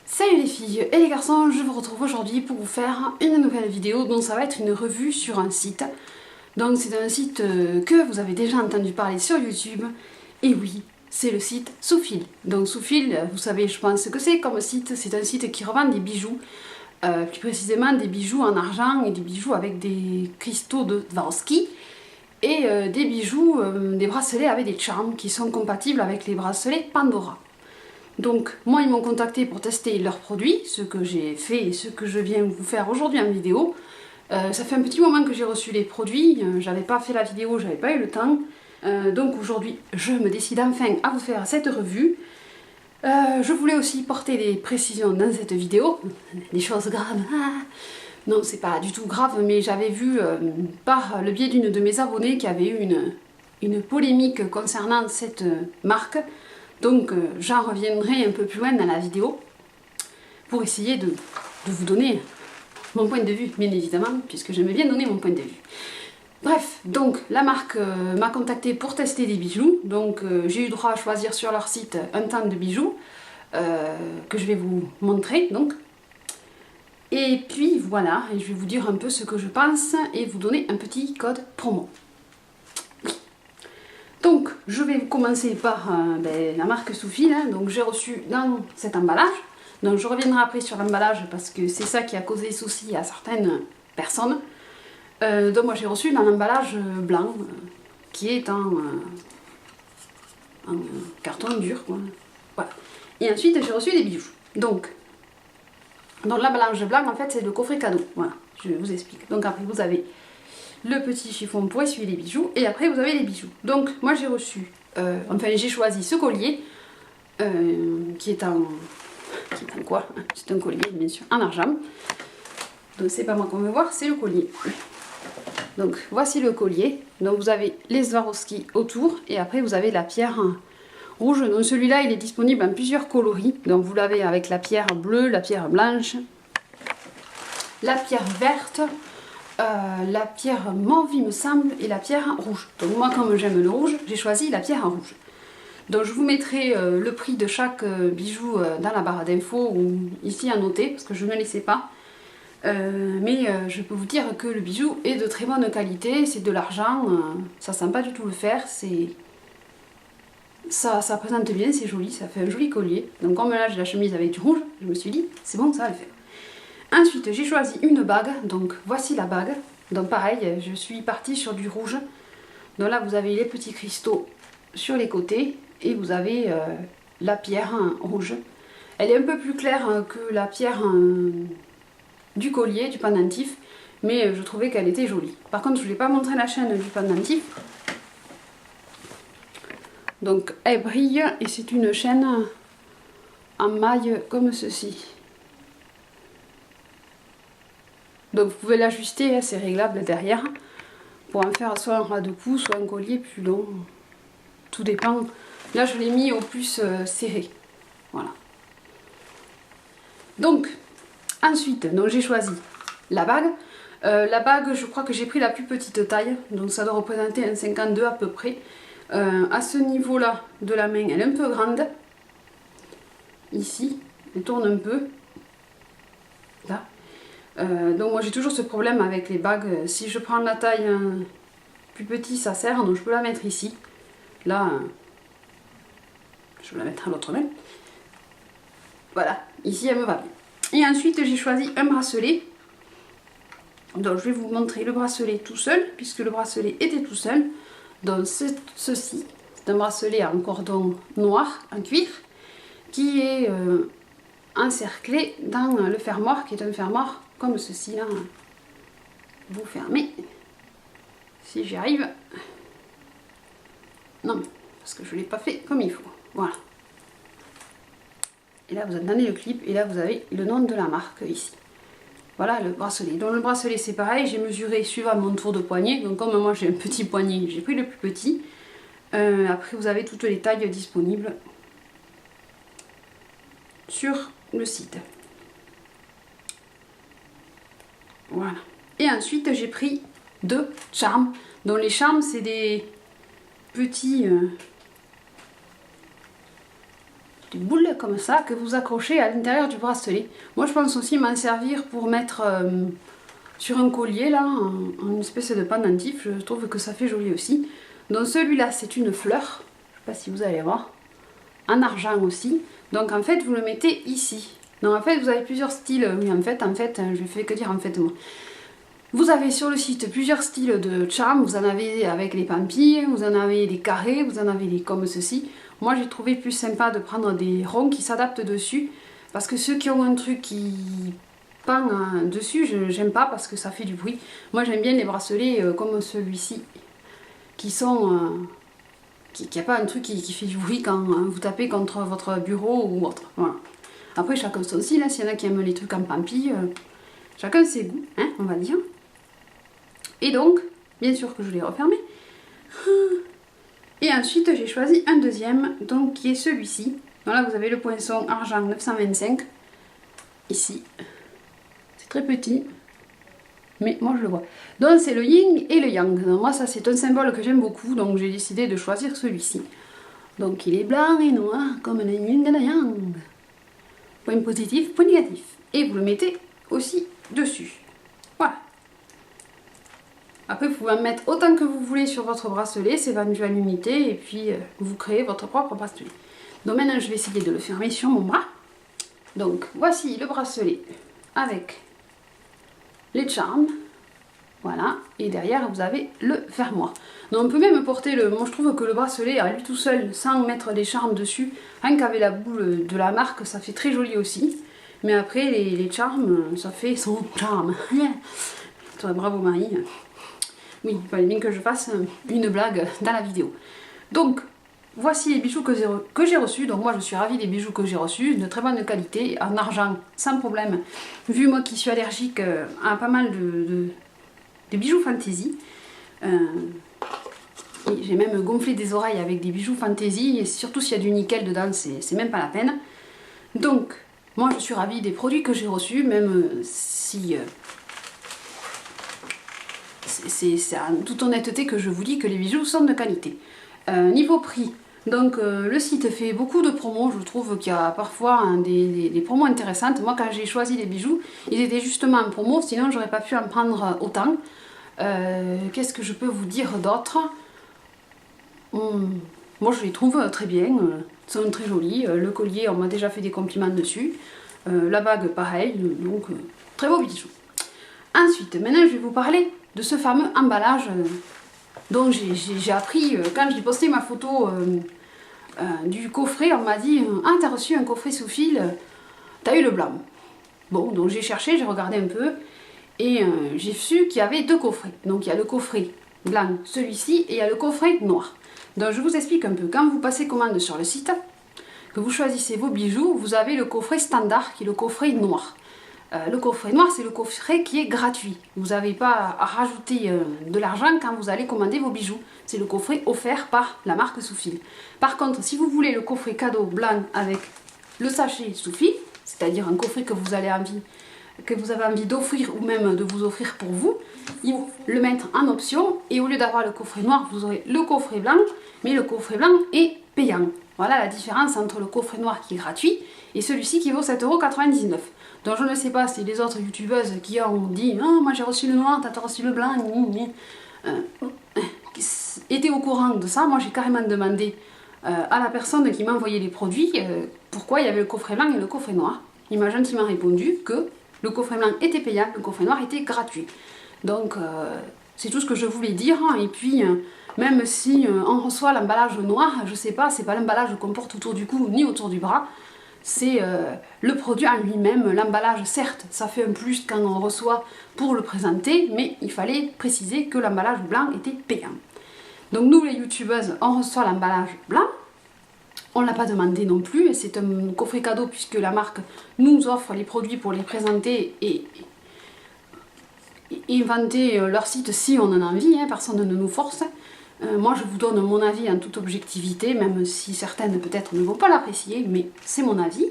Salut les filles et les garçons, je vous retrouve aujourd'hui pour vous faire une nouvelle vidéo dont ça va être une revue sur un site. Donc c'est un site que vous avez déjà entendu parler sur YouTube. Et oui, c'est le site Soufil. Donc Soufil, vous savez je pense ce que c'est comme site. C'est un site qui revend des bijoux, plus précisément des bijoux en argent et des bijoux avec des cristaux de Swarovski. Et des bijoux, des bracelets avec des charms qui sont compatibles avec les bracelets Pandora. Donc moi ils m'ont contacté pour tester leurs produits, ce que j'ai fait et ce que je viens vous faire aujourd'hui en vidéo. Ça fait un petit moment que j'ai reçu les produits, j'avais pas fait la vidéo, j'avais pas eu le temps. Donc aujourd'hui je me décide enfin à vous faire cette revue. Je voulais aussi porter des précisions dans cette vidéo, des choses graves. Non c'est pas du tout grave, mais j'avais vu par le biais d'une de mes abonnées qui avait eu une polémique concernant cette marque. Donc j'en reviendrai un peu plus loin dans la vidéo pour essayer de vous donner mon point de vue, bien évidemment, puisque j'aime bien donner mon point de vue. Bref, donc la marque m'a contacté pour tester des bijoux, donc j'ai eu droit à choisir sur leur site un temps de bijoux que je vais vous montrer donc. Et puis voilà, et je vais vous dire un peu ce que je pense et vous donner un petit code promo. Donc, je vais commencer par la marque Soufil. Donc, j'ai reçu dans cet emballage. Donc, je reviendrai après sur l'emballage parce que c'est ça qui a causé souci à certaines personnes. Donc, moi, j'ai reçu dans l'emballage blanc qui est en carton dur, quoi. Voilà. Et ensuite, j'ai reçu des bijoux. Donc l'emballage blanc, en fait, c'est le coffret cadeau. Voilà, je vous explique. Donc, après, vous avez le petit chiffon pour essuyer les bijoux et après vous avez les bijoux. Donc moi j'ai reçu, enfin j'ai choisi ce collier qui est en quoi? C'est un collier bien sûr en argent. Donc c'est pas moi qu'on veut voir, c'est le collier. Donc voici le collier. Donc vous avez les Swarovski autour et après vous avez la pierre rouge. Donc celui-là il est disponible en plusieurs coloris. Donc vous l'avez avec la pierre bleue, la pierre blanche, la pierre verte, la pierre mauve il me semble et la pierre rouge. Donc moi comme j'aime le rouge, j'ai choisi la pierre rouge. Donc je vous mettrai le prix de chaque bijou dans la barre d'infos ou ici à noter parce que je ne le sais pas. Mais je peux vous dire que le bijou est de très bonne qualité, c'est de l'argent, ça sent pas du tout le fer, ça présente bien, c'est joli, ça fait un joli collier. Donc comme là j'ai la chemise avec du rouge, je me suis dit c'est bon, ça va le faire. Ensuite, j'ai choisi une bague, donc voici la bague. Donc pareil, je suis partie sur du rouge. Donc là, vous avez les petits cristaux sur les côtés et vous avez la pierre rouge. Elle est un peu plus claire que la pierre du collier, du pendentif, mais je trouvais qu'elle était jolie. Par contre, je ne vous ai pas montré la chaîne du pendentif. Donc elle brille et c'est une chaîne en maille comme ceci. Donc vous pouvez l'ajuster, c'est réglable derrière, pour en faire soit un ras de cou, soit un collier plus long. Tout dépend. Là je l'ai mis au plus serré. Voilà. Donc, ensuite, j'ai choisi la bague. La bague, je crois que j'ai pris la plus petite taille, donc ça doit représenter un 52 à peu près. À ce niveau-là de la main, elle est un peu grande. Ici, elle tourne un peu. Là. Donc moi j'ai toujours ce problème avec les bagues, si je prends la taille plus petite ça sert, donc je peux la mettre ici, là je vais la mettre à l'autre main, voilà, ici elle me va bien. Et ensuite j'ai choisi un bracelet, donc je vais vous montrer le bracelet tout seul, puisque le bracelet était tout seul, donc ceci, c'est un bracelet en cordon noir, en cuir, qui est encerclé dans le fermoir, qui est un fermoir comme ceci là. Vous fermez, si j'y arrive. Non, parce que je ne l'ai pas fait comme il faut. Voilà. Et là vous entendez le clip et là vous avez le nom de la marque ici. Voilà le bracelet. Donc le bracelet c'est pareil, j'ai mesuré suivant mon tour de poignet. Donc comme moi j'ai un petit poignet, j'ai pris le plus petit. Après vous avez toutes les tailles disponibles sur le site. Voilà. Et ensuite j'ai pris 2 charmes. Donc les charmes c'est des petits des boules comme ça que vous accrochez à l'intérieur du bracelet. Moi je pense aussi m'en servir pour mettre sur un collier là, en une espèce de pendentif, je trouve que ça fait joli aussi. Donc celui-là c'est une fleur, je sais pas si vous allez voir, en argent aussi. Donc en fait vous le mettez ici. Donc en fait vous avez plusieurs styles, oui en fait je fais que dire en fait moi. Vous avez sur le site plusieurs styles de charmes, vous en avez avec les pampilles, vous en avez des carrés, vous en avez des comme ceci. Moi j'ai trouvé plus sympa de prendre des ronds qui s'adaptent dessus, parce que ceux qui ont un truc qui pend dessus, j'aime pas parce que ça fait du bruit. Moi j'aime bien les bracelets comme celui-ci, qui sont... qui n'a pas un truc qui fait du bruit quand vous tapez contre votre bureau ou autre. Voilà. Après chacun son style, hein. S'il y en a qui aiment les trucs en pampille, chacun ses goûts, hein, on va dire. Et donc, bien sûr que je l'ai refermé. Et ensuite, j'ai choisi un deuxième, donc qui est celui-ci. Donc là, vous avez le poinçon argent 925. Ici. C'est très petit. Mais moi, je le vois. Donc, c'est le yin et le yang. Donc, moi, ça, c'est un symbole que j'aime beaucoup. Donc, j'ai décidé de choisir celui-ci. Donc, il est blanc et noir, comme le yin et le yang. Point positif, point négatif. Et vous le mettez aussi dessus. Voilà. Après, vous pouvez en mettre autant que vous voulez sur votre bracelet, c'est vendu à l'unité, et puis vous créez votre propre bracelet. Donc maintenant, je vais essayer de le fermer sur mon bras. Donc, voici le bracelet avec les charmes. Voilà, et derrière, vous avez le fermoir. Donc, on peut même porter le... Moi, je trouve que le bracelet, à lui tout seul, sans mettre des charmes dessus, rien qu'avec la boule de la marque, ça fait très joli aussi. Mais après, les charmes, ça fait son charme. Bravo Marie. Oui, il fallait bien que je fasse une blague dans la vidéo. Donc, voici les bijoux que j'ai reçus. Donc moi, je suis ravie des bijoux que j'ai reçus, de très bonne qualité, en argent, sans problème. Vu moi qui suis allergique à pas mal de bijoux fantaisie. J'ai même gonflé des oreilles avec des bijoux fantaisie, et surtout s'il y a du nickel dedans, c'est même pas la peine. Donc, moi, je suis ravie des produits que j'ai reçus, même si... c'est en toute honnêteté que je vous dis que les bijoux sont de qualité. Niveau prix, donc le site fait beaucoup de promos, je trouve qu'il y a parfois des promos intéressantes. Moi quand j'ai choisi les bijoux, ils étaient justement en promo, sinon j'aurais pas pu en prendre autant. Qu'est-ce que je peux vous dire d'autre? Moi je les trouve très bien, ils sont très jolis. Le collier, on m'a déjà fait des compliments dessus. La bague pareil, donc très beau bijou. Ensuite, maintenant je vais vous parler de ce fameux emballage dont j'ai appris quand j'ai posté ma photo du coffret. On m'a dit « Ah, t'as reçu un coffret sous fil, t'as eu le blanc ». Bon, donc j'ai cherché, j'ai regardé un peu et j'ai su qu'il y avait deux coffrets. Donc il y a le coffret blanc, celui-ci, et il y a le coffret noir. Donc je vous explique un peu. Quand vous passez commande sur le site, que vous choisissez vos bijoux, vous avez le coffret standard qui est le coffret noir. Le coffret noir, c'est le coffret qui est gratuit. Vous n'avez pas à rajouter de l'argent quand vous allez commander vos bijoux. C'est le coffret offert par la marque sous fil. Par contre, si vous voulez le coffret cadeau blanc avec le sachet sous fil, c'est-à-dire un coffret que vous avez envie d'offrir ou même de vous offrir pour vous, ils vont le mettre en option, et au lieu d'avoir le coffret noir, vous aurez le coffret blanc, mais le coffret blanc est payant. Voilà la différence entre le coffret noir qui est gratuit et celui-ci qui vaut 7,99 €. Donc je ne sais pas si les autres youtubeuses qui ont dit « Oh, moi j'ai reçu le noir, t'as reçu le blanc », étaient au courant de ça. Moi j'ai carrément demandé à la personne qui m'a envoyé les produits pourquoi il y avait le coffret blanc et le coffret noir. Il m'a gentiment répondu que le coffret blanc était payant, le coffret noir était gratuit. Donc c'est tout ce que je voulais dire. Et puis même si on reçoit l'emballage noir, je sais pas, c'est pas l'emballage qu'on porte autour du cou ni autour du bras. C'est le produit en lui-même, l'emballage, certes, ça fait un plus quand on reçoit pour le présenter, mais il fallait préciser que l'emballage blanc était payant. Donc nous, les youtubeuses, on reçoit l'emballage blanc, on ne l'a pas demandé non plus, c'est un coffret cadeau puisque la marque nous offre les produits pour les présenter et inventer leur site si on en a envie, hein, personne ne nous force. Moi je vous donne mon avis en toute objectivité, même si certaines peut-être ne vont pas l'apprécier, mais c'est mon avis.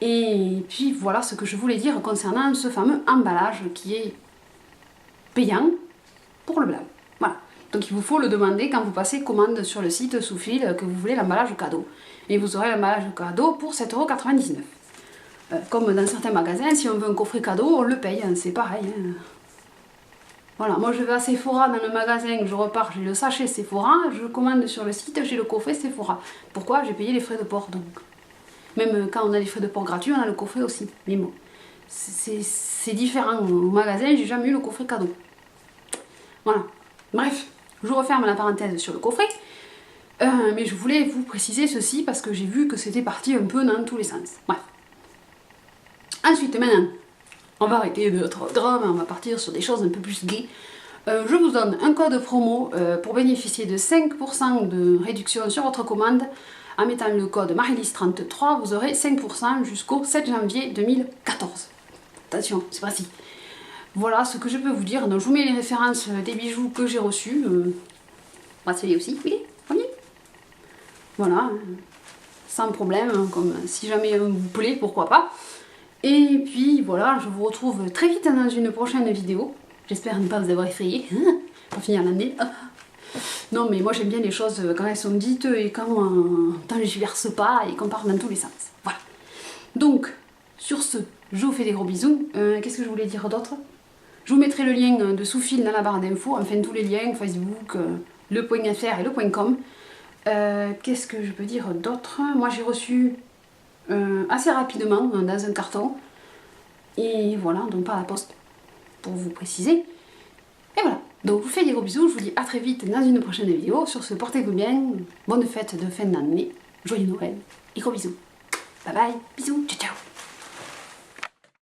Et puis voilà ce que je voulais dire concernant ce fameux emballage qui est payant pour le blanc. Voilà. Donc il vous faut le demander quand vous passez commande sur le site Soufil que vous voulez l'emballage cadeau. Et vous aurez l'emballage cadeau pour 7,99 €. Comme dans certains magasins, si on veut un coffret cadeau, on le paye, hein, c'est pareil. Hein. Voilà, moi je vais à Sephora dans le magasin, je repars, j'ai le sachet Sephora, je commande sur le site, j'ai le coffret Sephora. Pourquoi? J'ai payé les frais de port donc. Même quand on a les frais de port gratuits, on a le coffret aussi. Mais bon, c'est différent. Au magasin, j'ai jamais eu le coffret cadeau. Voilà. Bref, je referme la parenthèse sur le coffret. Mais je voulais vous préciser ceci parce que j'ai vu que c'était parti un peu dans tous les sens. Bref. Ensuite, maintenant, on va arrêter notre drame, on va partir sur des choses un peu plus gaies. Je vous donne un code promo pour bénéficier de 5% de réduction sur votre commande. En mettant le code Marilis33, vous aurez 5% jusqu'au 7 janvier 2014. Attention, c'est pas si. Voilà ce que je peux vous dire. Donc, je vous mets les références des bijoux que j'ai reçus. Bracelet aussi, oui. Voilà, sans problème, comme si jamais vous plaît, pourquoi pas. Et puis voilà, je vous retrouve très vite dans une prochaine vidéo. J'espère ne pas vous avoir effrayé pour finir l'année. Non mais moi j'aime bien les choses quand elles sont dites et quand on tergiverse pas et qu'on part dans tous les sens. Voilà. Donc, sur ce, je vous fais des gros bisous. Qu'est-ce que je voulais dire d'autre? Je vous mettrai le lien de Soufil dans la barre d'infos, enfin tous les liens, Facebook, le .fr et le .com. Qu'est-ce que je peux dire d'autre? Moi j'ai reçu assez rapidement dans un carton. Et voilà, donc par la poste, pour vous préciser. Et voilà, donc je vous fais des gros bisous, je vous dis à très vite dans une prochaine vidéo. Sur ce, portez-vous bien, bonne fête de fin d'année, joyeux Noël et gros bisous. Bye bye, bisous, ciao ciao.